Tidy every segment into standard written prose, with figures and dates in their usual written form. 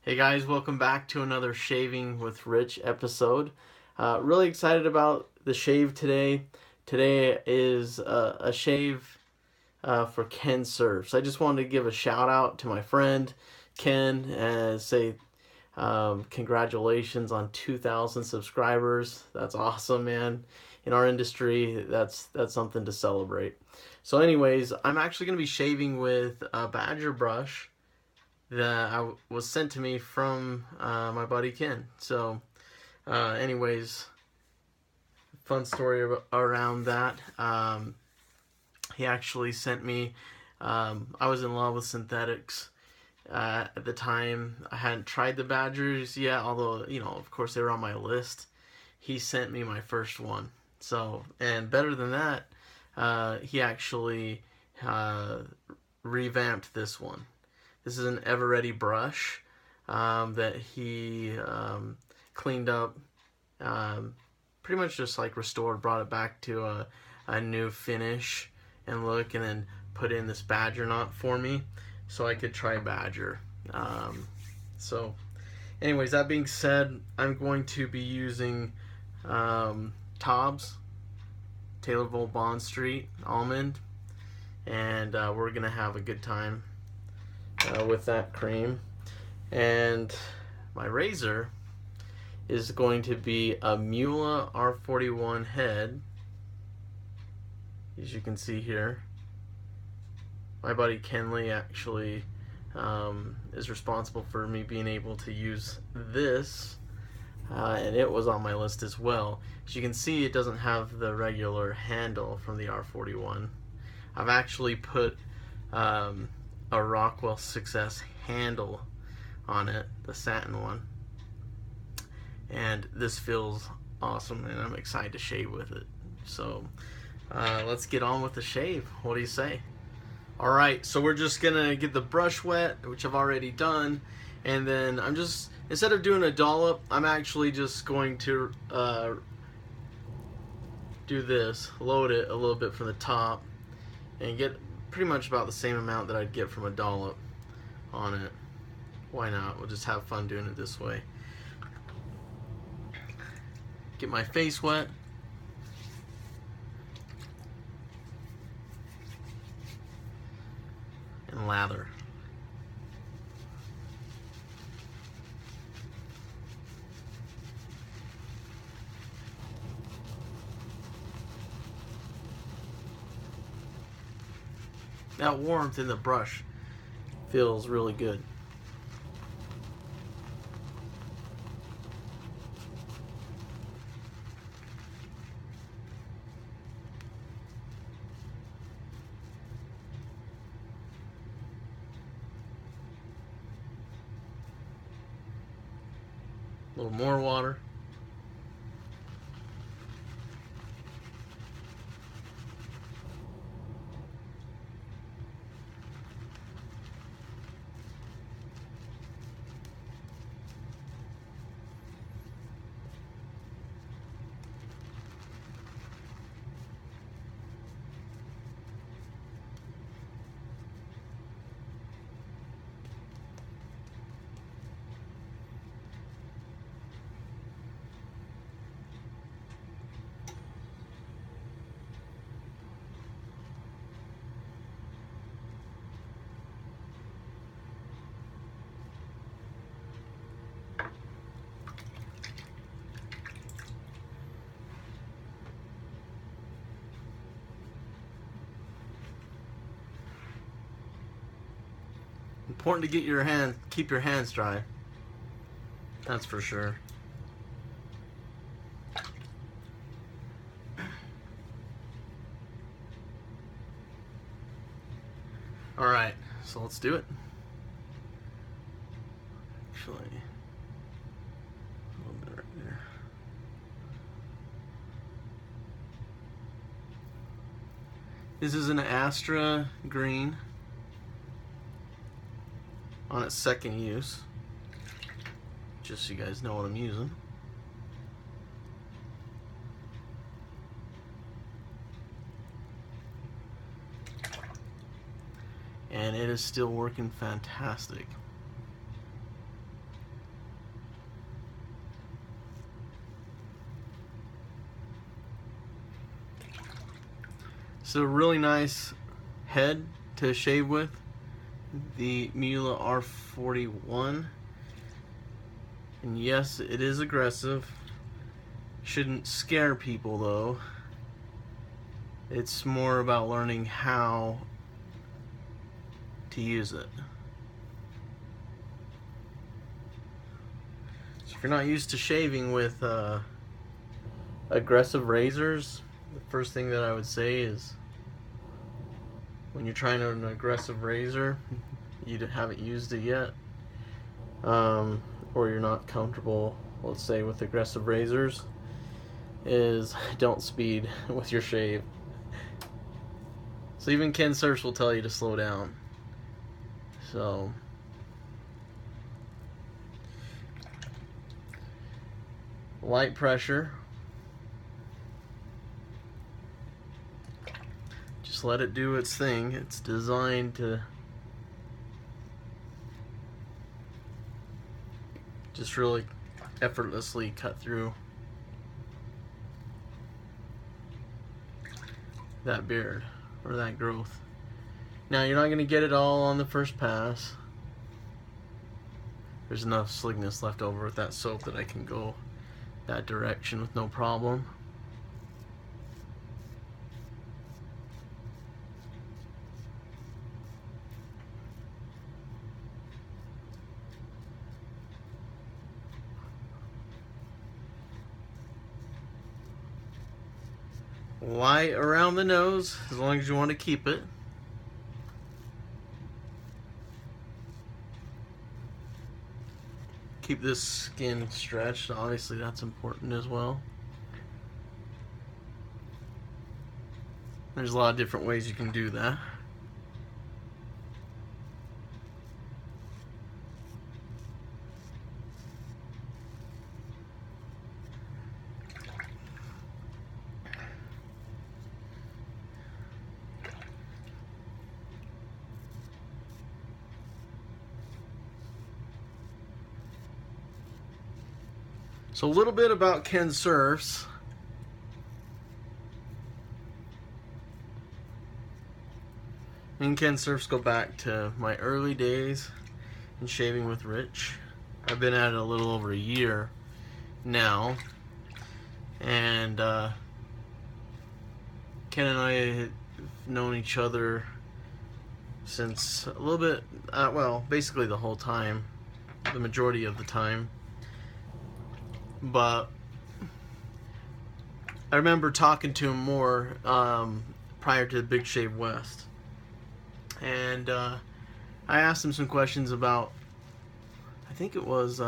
Hey guys, welcome back to another Shaving with Rich episode. Really excited about the shave today. Today is a shave for Kensurfs. I just wanted to give a shout out to my friend Ken and say congratulations on 2,000 subscribers. That's awesome, man. In our industry, that's something to celebrate. So anyways, I'm actually going to be shaving with a badger brush that was sent to me from my buddy Ken. So anyways, fun story around that. He actually sent me, I was in love with synthetics at the time. I hadn't tried the Badgers yet, although, you know, of course they were on my list. He sent me my first one. So, and better than that, he actually revamped this one. This is an ever-ready brush that he cleaned up, pretty much just like restored, brought it back to a new finish and look, and then put in this badger knot for me so I could try badger. So anyways, that being said, I'm going to be using Taub's Taylorville Bond Street Almond, and we're gonna have a good time with that cream. And my razor is going to be a Muhle R41 head, as you can see here. My buddy Kenley actually is responsible for me being able to use this, and it was on my list as well. As you can see, it doesn't have the regular handle from the R41. I've actually put a Rockwell Success handle on it, the satin one, and this feels awesome, and I'm excited to shave with it. So let's get on with the shave. What do you say? Alright, so we're just gonna get the brush wet, which I've already done, and then I'm just, instead of doing a dollop, I'm actually just going to do this, load it a little bit from the top, and get pretty much about the same amount that I'd get from a dollop on it. Why not? We'll just have fun doing it this way. Get my face wet. And lather. That warmth in the brush feels really good. A little more water. Important to get your hand, keep your hands dry. That's for sure. All right, so let's do it. Actually, a little bit right there. This is an Astra green on its second use, just so you guys know what I'm using. And it is still working fantastic. It's a really nice head to shave with, the Muhle R41. And yes, it is aggressive. Shouldn't scare people though. It's more about learning how to use it. So if you're not used to shaving with aggressive razors, the first thing that I would say is, when you're trying an aggressive razor, you haven't used it yet, or you're not comfortable, let's say, with aggressive razors, is don't speed with your shave. So even Kensurfs will tell you to slow down. So light pressure. Just let it do its thing. It's designed to just really effortlessly cut through that beard or that growth. Now you're not going to get it all on the first pass. There's enough slickness left over with that soap that I can go that direction with no problem. Light around the nose, as long as you want to keep it. Keep this skin stretched, obviously that's important as well. There's a lot of different ways you can do that. So a little bit about Kensurfs. Me and Kensurfs go back to my early days in shaving with Rich. I've been at it a little over a year now, and Ken and I have known each other since a little bit, well, basically the whole time, the majority of the time. But I remember talking to him more prior to the Big Shave West, and I asked him some questions about, I think it was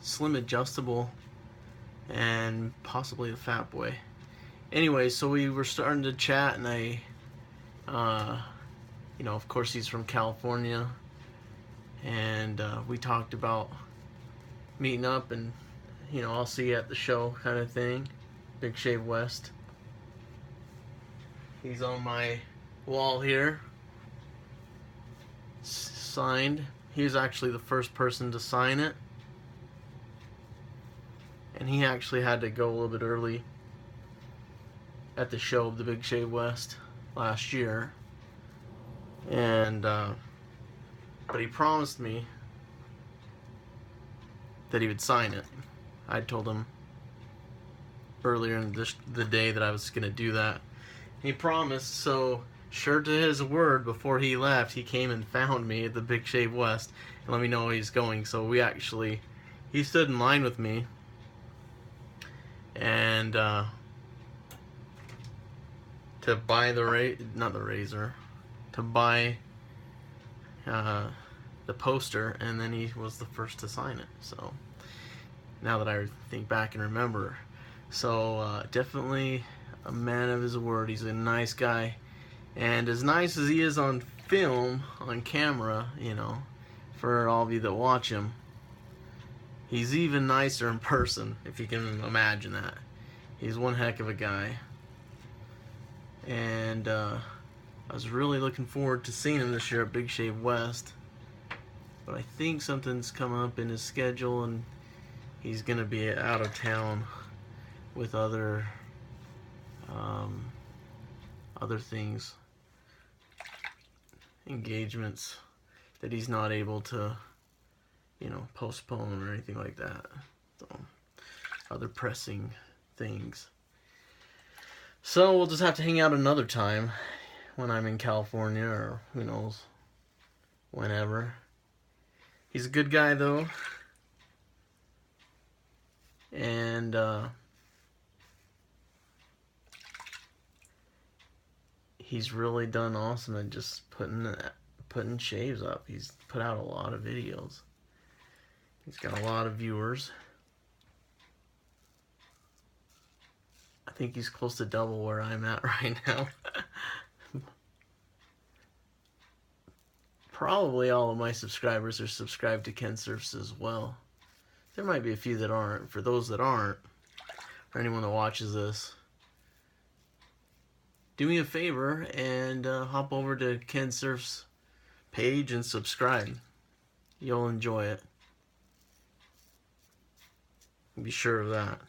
Slim Adjustable and possibly the Fat Boy. Anyway, so we were starting to chat, and I, you know, of course he's from California, and we talked about meeting up and, you know, I'll see you at the show kind of thing. Big Shave West. He's on my wall here. Signed. He was actually the first person to sign it. And he actually had to go a little bit early at the show of the Big Shave West last year. And, but he promised me that he would sign it. I told him earlier in the day that I was going to do that. He promised, so sure to his word, before he left, he came and found me at the Big Shave West and let me know he's going. So we actually, he stood in line with me, and to buy to buy the poster, and then he was the first to sign it. So now that I think back and remember, so definitely a man of his word. He's a nice guy, and as nice as he is on film, on camera, you know, for all of you that watch him, he's even nicer in person, if you can imagine that. He's one heck of a guy, and I was really looking forward to seeing him this year at Big Shave West, but I think something's come up in his schedule, and he's gonna be out of town with other other things, engagements that he's not able to, you know, postpone or anything like that. So, other pressing things. So we'll just have to hang out another time when I'm in California, or who knows, whenever. He's a good guy though, and he's really done awesome at just putting shaves up. He's put out a lot of videos. He's got a lot of viewers. I think he's close to double where I'm at right now. Probably all of my subscribers are subscribed to Kensurfs as well. There might be a few that aren't. For those that aren't, or anyone that watches this, do me a favor and hop over to Kensurfs page and subscribe. You'll enjoy it. Be sure of that.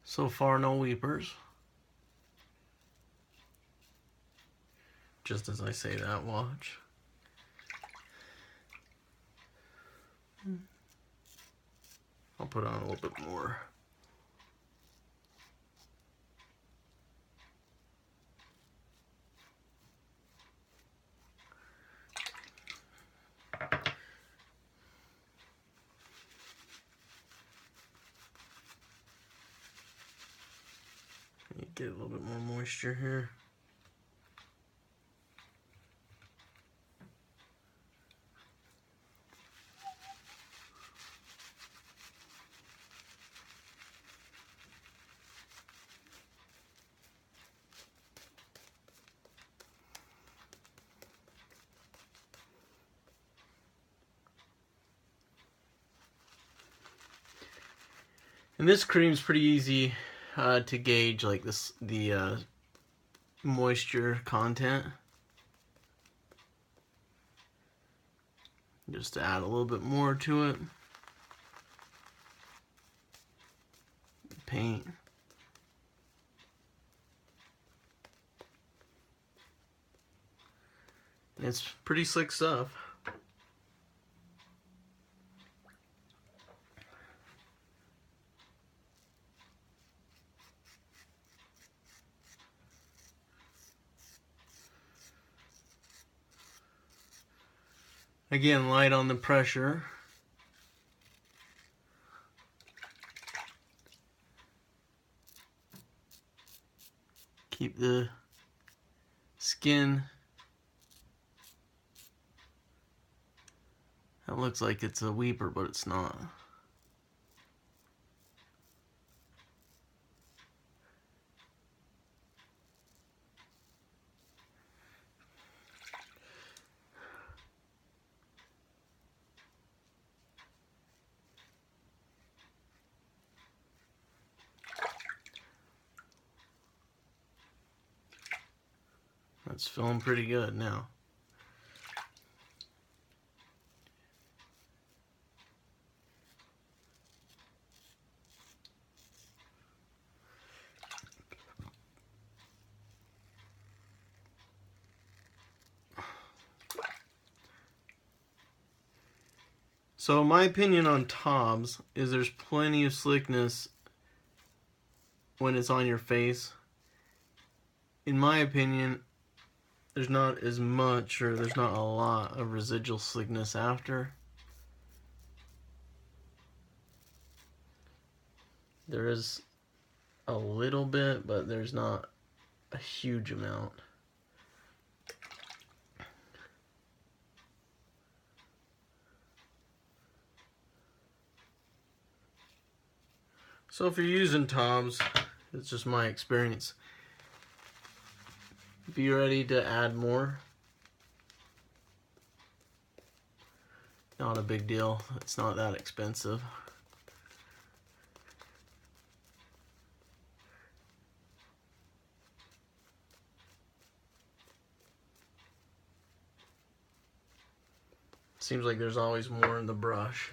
So far, no weepers. Just as I say that, watch. I'll put on a little bit more. Get a little bit more moisture here. And this cream's pretty easy to gauge, like the moisture content. Just to add a little bit more to it. Paint. It's pretty slick stuff. Again, light on the pressure. Keep the skin. That looks like it's a weeper, but it's not. That's feeling pretty good now. So my opinion on Tobs is there's plenty of slickness when it's on your face. In my opinion, there's not as much, or there's not a lot of residual slickness after. There is a little bit, but there's not a huge amount. So if you're using Tobs, it's just my experience, be ready to add more. Not a big deal. It's not that expensive. Seems like there's always more in the brush.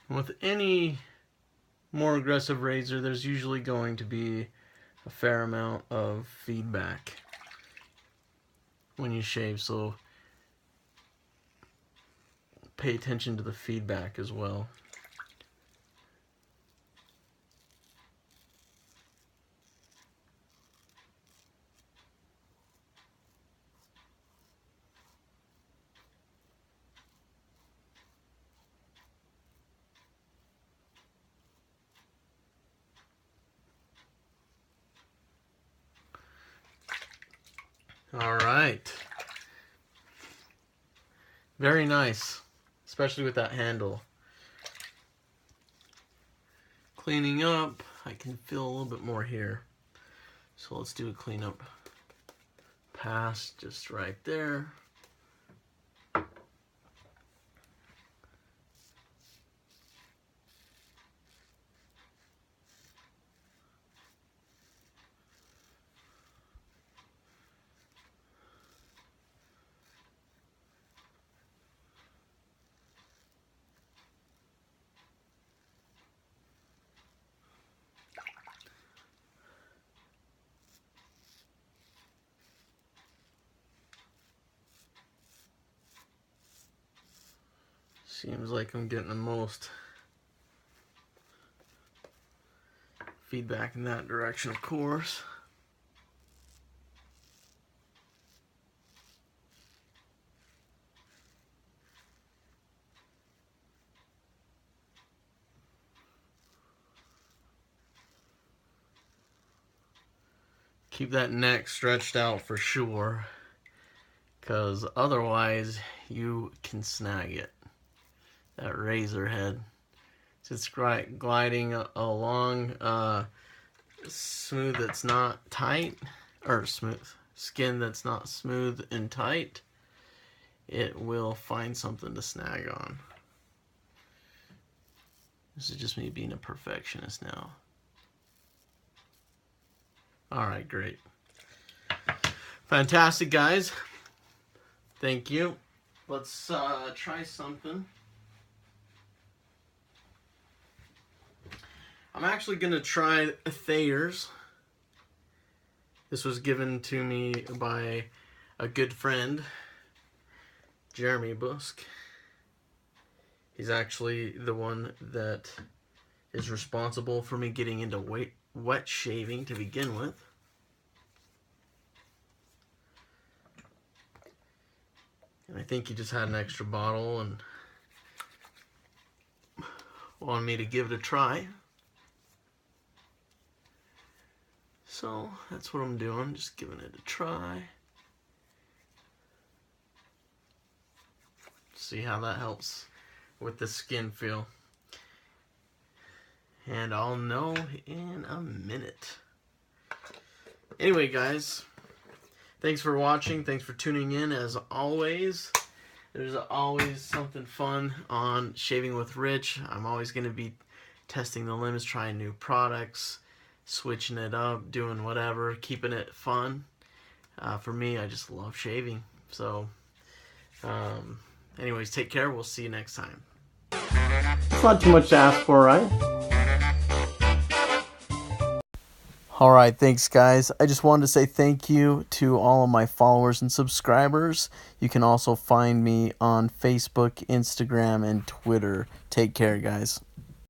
With any more aggressive razor, there's usually going to be a fair amount of feedback when you shave, so pay attention to the feedback as well. All right. Very nice, especially with that handle. Cleaning up, I can feel a little bit more here. So let's do a cleanup pass just right there. Seems like I'm getting the most feedback in that direction, of course. Keep that neck stretched out for sure, because otherwise you can snag it. That razor head, it's gliding along smooth that's not tight, or smooth skin that's not smooth and tight, it will find something to snag on. This is just me being a perfectionist now. Alright, great. Fantastic, guys. Thank you. Let's try something. I'm actually going to try Thayer's. This was given to me by a good friend, Jeremy Busk. He's actually the one that is responsible for me getting into wet shaving to begin with. And I think he just had an extra bottle and wanted me to give it a try. So that's what I'm doing, just giving it a try. See how that helps with the skin feel. And I'll know in a minute. Anyway, guys, thanks for watching. Thanks for tuning in. As always, there's always something fun on Shaving with Rich. I'm always going to be testing the limits, trying new products, switching it up, doing whatever, keeping it fun. For me, I just love shaving. So, anyways, take care. We'll see you next time. It's not too much to ask for, right? Alright, thanks guys. I just wanted to say thank you to all of my followers and subscribers. You can also find me on Facebook, Instagram, and Twitter. Take care, guys.